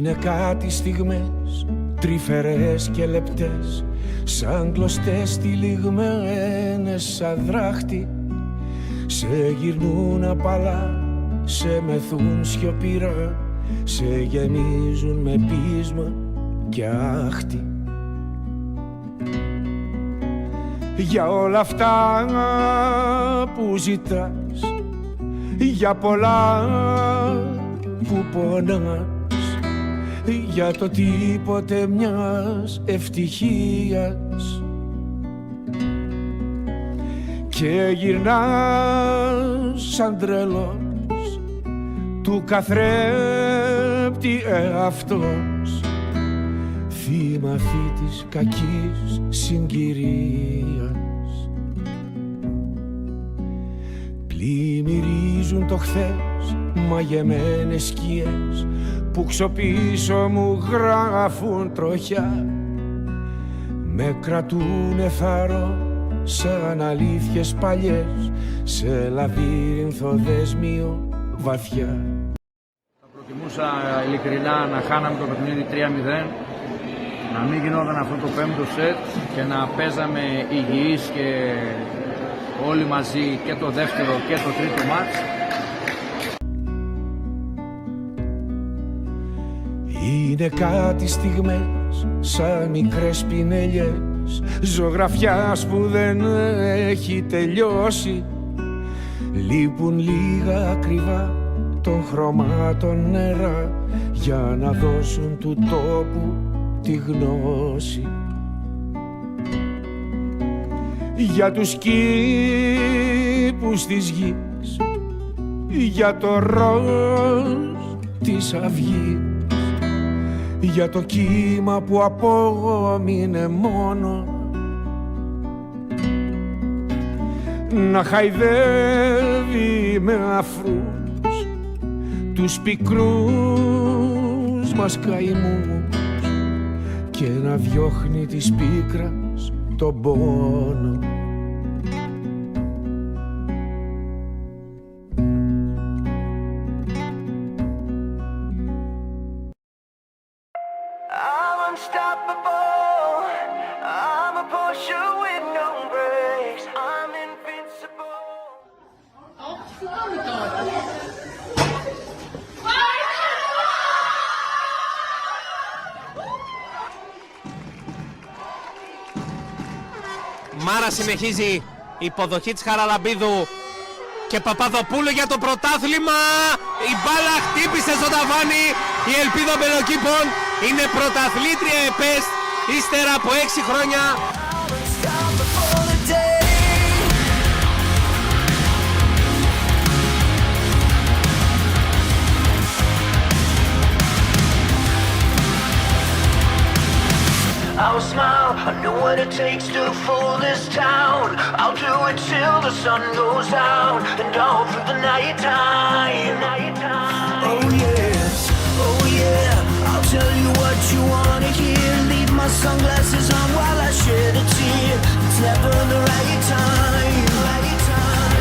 Είναι κάτι στιγμές τρυφερές και λεπτές, σαν κλωστές τυλιγμένες σαν δράχτη. Σε γυρνούν απαλά, σε μεθούν σιωπηρά, σε γεμίζουν με πείσμα και άχτη. Για όλα αυτά που ζητάς, για πολλά που πονάς, για το τίποτε μιας ευτυχίας, και γυρνάς σαν τρελός του καθρέπτη εαυτός, θύμα αυτή της κακής συγκυρίας. Πλημμυρίζουν το χθες μαγεμένες σκιές που ξοπίσω μου γράφουν τροχιά, με κρατούνε θάρρο σαν αλήθειες παλιές σε λαβύρινθο δέσμιο βαθιά. Θα προτιμούσα ειλικρινά να χάναμε το παιχνίδι 3-0, να μην γινόταν αυτό το πέμπτο σετ και να παίζαμε υγιείς και όλοι μαζί και το δεύτερο και το τρίτο μάτς. Είναι κάτι στιγμές σαν μικρές πινελιές ζωγραφιάς που δεν έχει τελειώσει. Λείπουν λίγα ακριβά των χρωμάτων νερά για να δώσουν του τόπου τη γνώση. Για τους κήπους της γης, για το ροζ της αυγής, για το κύμα που απόμεινε μόνο να χαϊδεύει με αφρούς τους πικρούς μας καημούς και να διώχνει της πίκρας τον πόνο. Μάρα συνεχίζει η υποδοχή της Χαραλαμπίδου και Παπαδοπούλου για το πρωτάθλημα. Η μπάλα χτύπησε στο ταβάνι. Η ελπίδα Μπελοκήπων είναι πρωταθλήτρια ΕΠΕΣ ύστερα από 6 χρόνια. I will smile, I know what it takes to fool this town. I'll do it till the sun goes down and all through the night time. Oh yeah, I'll tell you what you wanna hear. Leave my sunglasses on while I shed a tear. It's never the right time.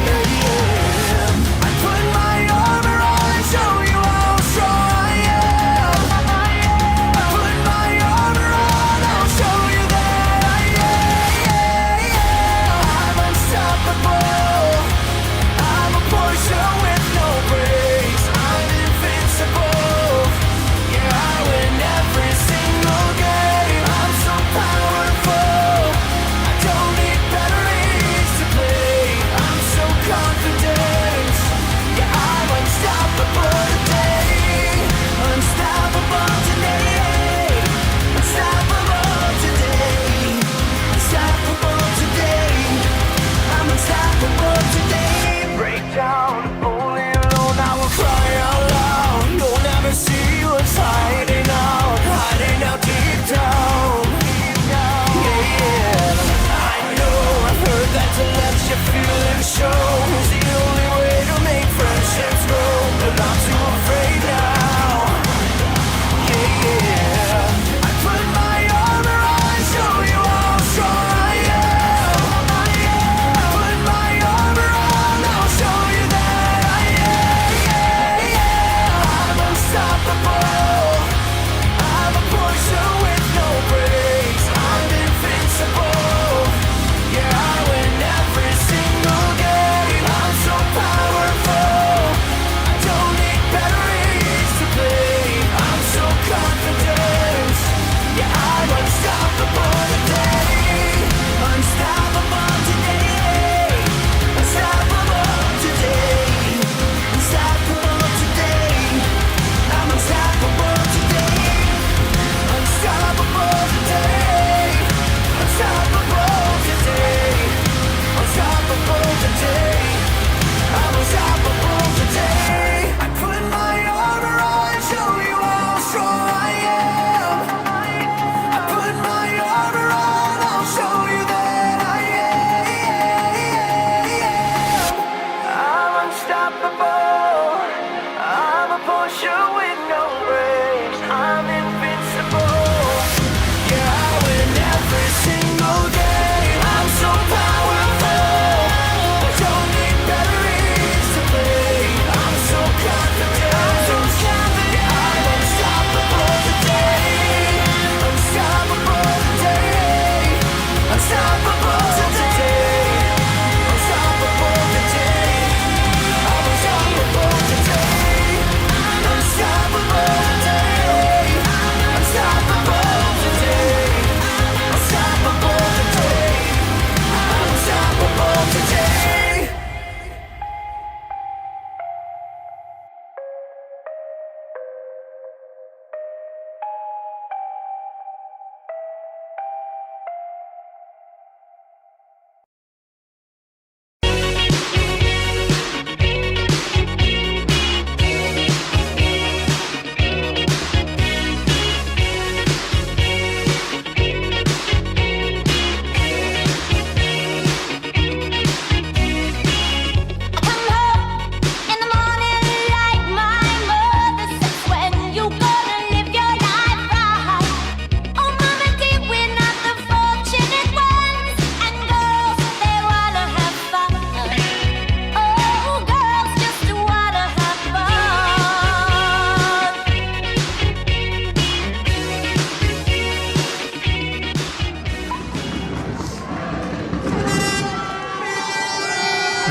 Yeah. I put my armor on and show you how strong I am. I put my armor on, I'll show you that I am. I'm unstoppable. I'm a Porsche with no brakes. I'm invincible. Yeah, I win every single game. I'm so powerful. I don't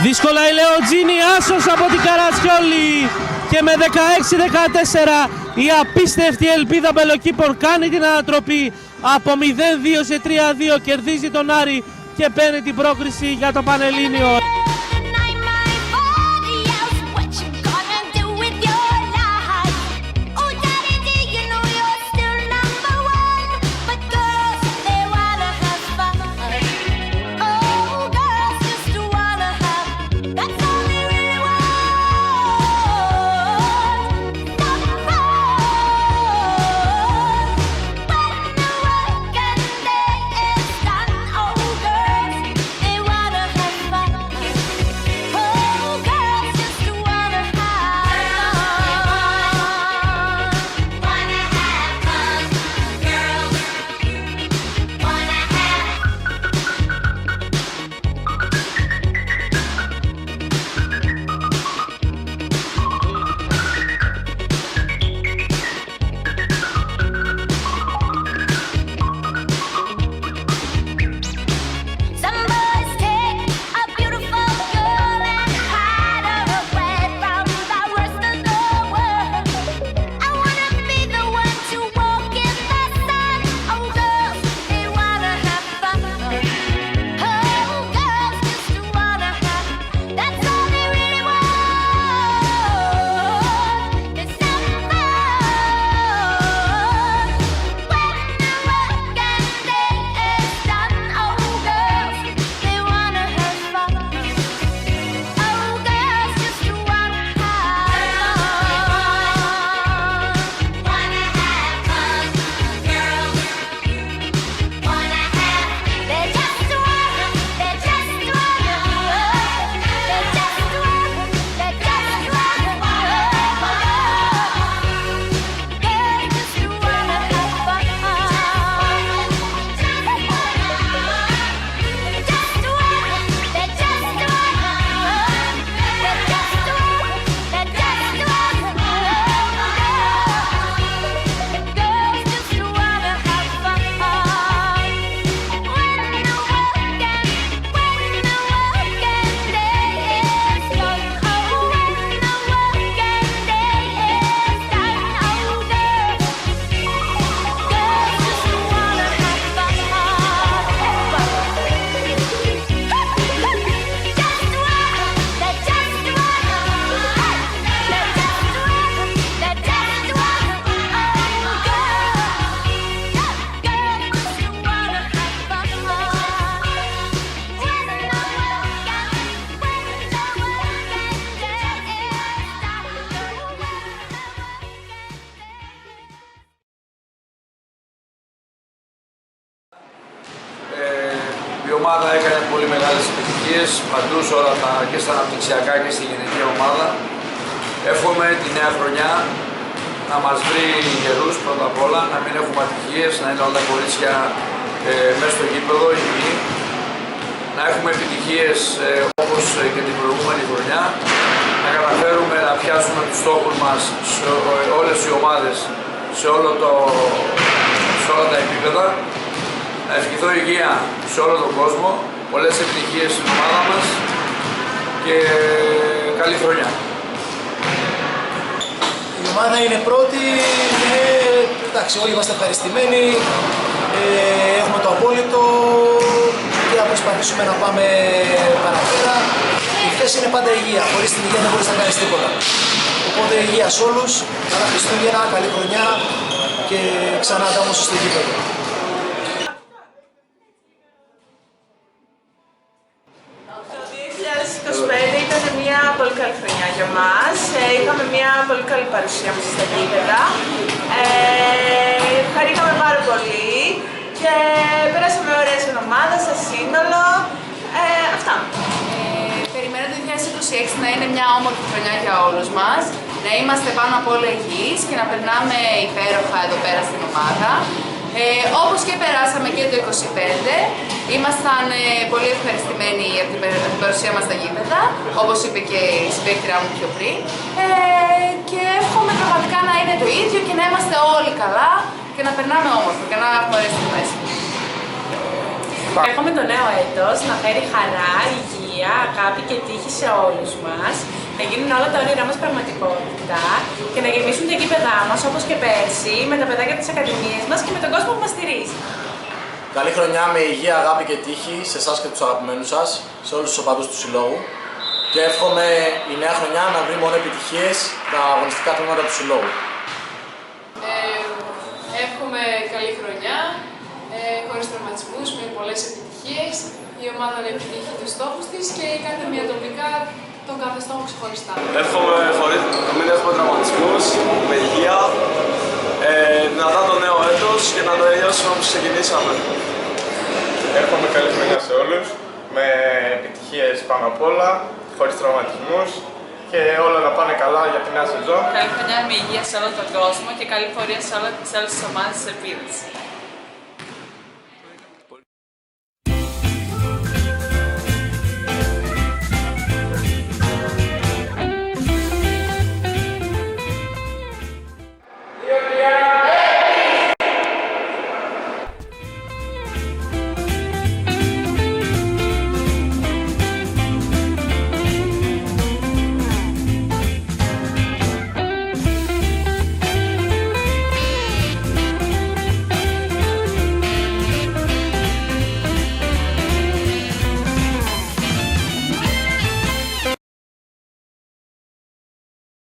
Δύσκολα η Λεοντζίνη, άσος από την Καρατσιόλη και με 16-14 η απίστευτη ελπίδα Μπελοκήπων κάνει την ανατροπή από 0-2 σε 3-2, κερδίζει τον Άρη και παίρνει την πρόκριση για το Πανελλήνιο. Η ομάδα έκανε πολύ μεγάλες επιτυχίες παντού και στα αναπτυξιακά και στη γενική ομάδα. Εύχομαι τη νέα χρονιά να μας βρει γερούς πρώτα απ' όλα, να μην έχουμε ατυχίες, να είναι όλα τα κορίτσια μέσα στο γήπεδο, υγιή. Να έχουμε επιτυχίες όπως και την προηγούμενη χρονιά, να καταφέρουμε να πιάσουμε τους στόχους μας σε όλες οι ομάδες, σε όλα τα επίπεδα. Να ευχηθώ υγεία σε όλο τον κόσμο, πολλές επιτυχίες στην ομάδα μας και καλή χρονιά. Η ομάδα είναι πρώτη, εντάξει, όλοι είμαστε ευχαριστημένοι, έχουμε το απόλυτο και θα προσπαθήσουμε να πάμε παραπέρα. Η θέση είναι πάντα υγεία, χωρίς την υγεία δεν μπορείς να κάνεις τίποτα. Οπότε υγεία σε όλους, καλά Χριστούγεννα, καλή χρονιά και ξανά αντάμωση στο γήπεδο. Ήταν μια πολύ καλή χρονιά για μας. Είχαμε μια πολύ καλή παρουσία μας στα γήπεδα. Χαρήκαμε πάρα πολύ και πέρασαμε ωραία στην ομάδα, σαν σύνολο. Αυτά. Περιμένω το 2026 να είναι μια όμορφη χρονιά για όλους μας. Να είμαστε πάνω απ' όλα υγιείς και να περνάμε υπέροχα εδώ πέρα στην ομάδα. Όπως και περάσαμε και το 2025, ήμασταν πολύ ευχαριστημένοι από την παρουσία μας στα γήπεδα, όπως είπε και η συμπαίκτριά μου πιο πριν. Και εύχομαι πραγματικά να είναι το ίδιο και να είμαστε όλοι καλά και να περνάμε όμορφα και να έχουμε ωραίες στιγμές. Εύχομαι το νέο έτος να φέρει χαρά, υγεία υγεία, αγάπη και τύχη σε όλους μας, να γίνουν όλα τα όνειρά μας πραγματικότητα και να γεμίσουν τα γήπεδά μας όπως και πέρσι, με τα παιδάκια της Ακαδημίας μας και με τον κόσμο που μας στηρίζει. Καλή χρονιά με υγεία, αγάπη και τύχη σε εσάς και τους αγαπημένους σας, σε όλους τους οπαδούς του Συλλόγου. Και εύχομαι η νέα χρονιά να βρει μόνο επιτυχίες τα αγωνιστικά τμήματα του Συλλόγου. Εύχομαι καλή χρονιά, χωρίς τραυματισμούς, με πολλές επιτυχίες. Η ομάδα να επιτύχει τους στόχους της και η κάθε μία τοπικά τον κάθε στόχο ξεχωριστά. Εύχομαι να μην έχουμε τραυματισμούς, με υγεία, δυνατά το νέο έτος και να το τελειώσουμε όπως ξεκινήσαμε. Εύχομαι καλή χρονιά σε όλους, με επιτυχίες πάνω απ' όλα, χωρίς τραυματισμούς και όλα να πάνε καλά για τη νέα σεζόν. Καλή χρονιά με υγεία σε όλο τον κόσμο και καλή πορεία σε όλες τις ομάδες της Ελπίδας.